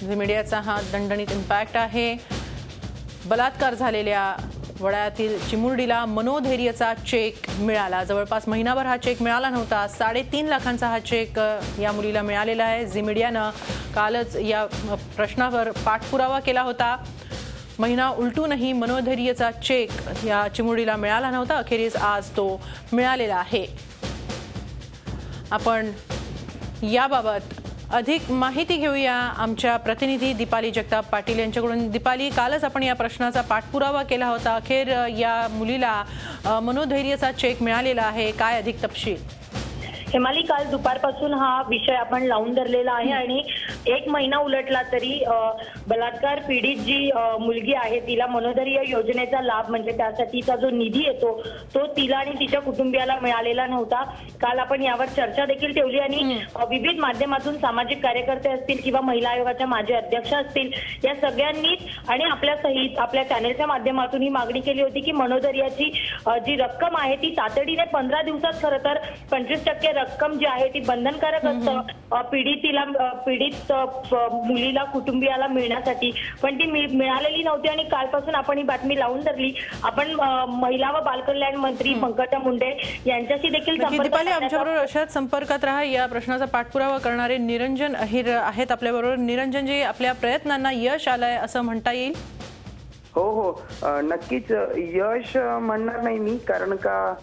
Zee मीडियाचा हा दणदणीत इम्पॅक्ट आहे। बलात्कार झालेल्या वडाळ्यातील चिमुरडीला मनोधैर्याचा चेक मिळाला। जवळपास महिनाभर हा चेक मिळाला नव्हता। 3.5 लाखांचा हा चेक या मुलीला मिळालेला आहे। झी मीडियानं कालच या प्रश्नावर पाठपुरावा केला होता। महिना उलटूनही मनोधैर्याचा चेक या चिमुरडीला मिळाला नव्हता। अखेरीस आज तो मिळालेला आहे। आपण याबाबत अधिक माहिती घेऊया आमच्या प्रतिनिधी दीपाली जगताप पाटील यांच्याकडून। दीपाली, कालच आपण या प्रश्नाचा पाठपुरावा केला होता। अखेर या मुलीला मनोधैर्याचा चेक मिळालेला आहे। काय अधिक तपशील? हेमाली, काल दुपारपासून हा विषय आपण लावून धरलेला आहे आणि 1 महिना उलटला तरी बलात्कार पीडित जी मुलगी आहे तिला मनोधैर्य योजनेचा लाभ म्हणजे त्यासाठीचा जो निधी येतो तो तिला आणि तिच्या कुटुंबियाला मिळालेला नव्हता। काल आपण यावर चर्चा देखील ठेवली आणि विविध माध्यमातून सामाजिक कार्यकर्ते असतील किंवा महिला आयोगाच्या माजी अध्यक्ष असतील या सगळ्यांनीच आणि आपल्या सहित आपल्या चॅनेलच्या माध्यमातून ही मागणी केली होती की मनोधैर्याची जी रक्कम आहे ती तातडीने 15 दिवसात खरं तर 25% रक्कम जी आहे ती बंधनकारक असतं पीडित मुलीला कुटुंबियाला मिळण्यासाठी, पण ती मिळालेली नव्हती आणि कालपासून आपण ही बातमी लावून धरली। आपण महिला व बालकल्याण मंत्री पंकजा मुंडे यांच्याशी देखील दीपाली आमच्याबरोबर अशाच संपर्कात राहा। या प्रश्नाचा पाठपुरावा करणारे निरंजन अहिर आहेत आपल्याबरोबर। निरंजन जी, आपल्या प्रयत्नांना यश आलंय असं म्हणता येईल? हो, नक्कीच यश म्हणणार नाही मी, कारण का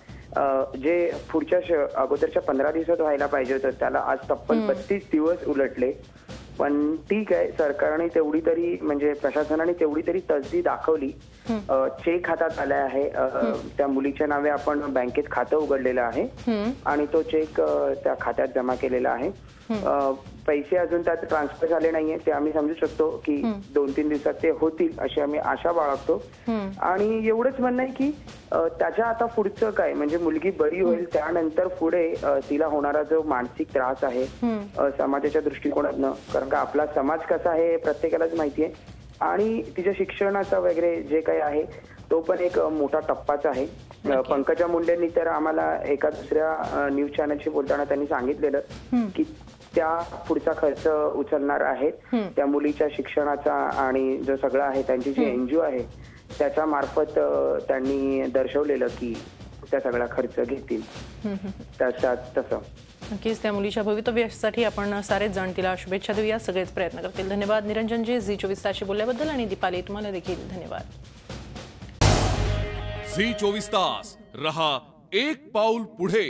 जे पुढच्या अगोदरच्या 15 दिवसात व्हायला पाहिजे होतं त्याला आज तब्बल 32 दिवस उलटले। पण ठीक आहे, सरकारने तेवढी तरी म्हणजे प्रशासनाने तेवढी तरी तसदी दाखवली। चेक हातात आला आहे। त्या मुलीच्या नावे आपण बँकेत खातं उघडलेलं आहे आणि तो चेक त्या खात्यात जमा केलेला आहे। पैसे अजून त्यात ट्रान्सफर झाले नाहीये, ते आम्ही समजू शकतो की 2-3 दिवसात ते होतील अशी आम्ही आशा बाळगतो। आणि एवढंच म्हणणं आहे की त्याच्या आता पुढचं काय, म्हणजे मुलगी बरी होईल त्यानंतर पुढे तिला होणारा जो मानसिक त्रास आहे समाजाच्या दृष्टिकोनातनं, कारण का आपला समाज कसा आहे हे प्रत्येकालाच माहिती आहे आणि तिच्या शिक्षणाचा वगैरे जे काही आहे तो पण एक मोठा टप्पाच आहे। पंकजा मुंडेंनी तर आम्हाला एका दुसऱ्या न्यूज चॅनलशी बोलताना त्यांनी सांगितलेलं की त्या पुढचा खर्च उचलणार आहेत त्या मुलीच्या शिक्षणाचा आणि जो सगळा आहे त्यांची जी NGO आहे त्याच्या मार्फत त्यांनी दर्शवलेलं की त्या सगळा खर्च घेतील तसं। नक्कीच त्या मुलीच्या भवितव्यासाठी आपण सारेच जण तिला शुभेच्छा देऊया, सगळेच प्रयत्न करतील। धन्यवाद निरंजनजी झी 24 तासशी बोलल्याबद्दल आणि दीपाली तुम्हाला देखील धन्यवाद। झी 24 तास रहा एक पाऊल पुढे।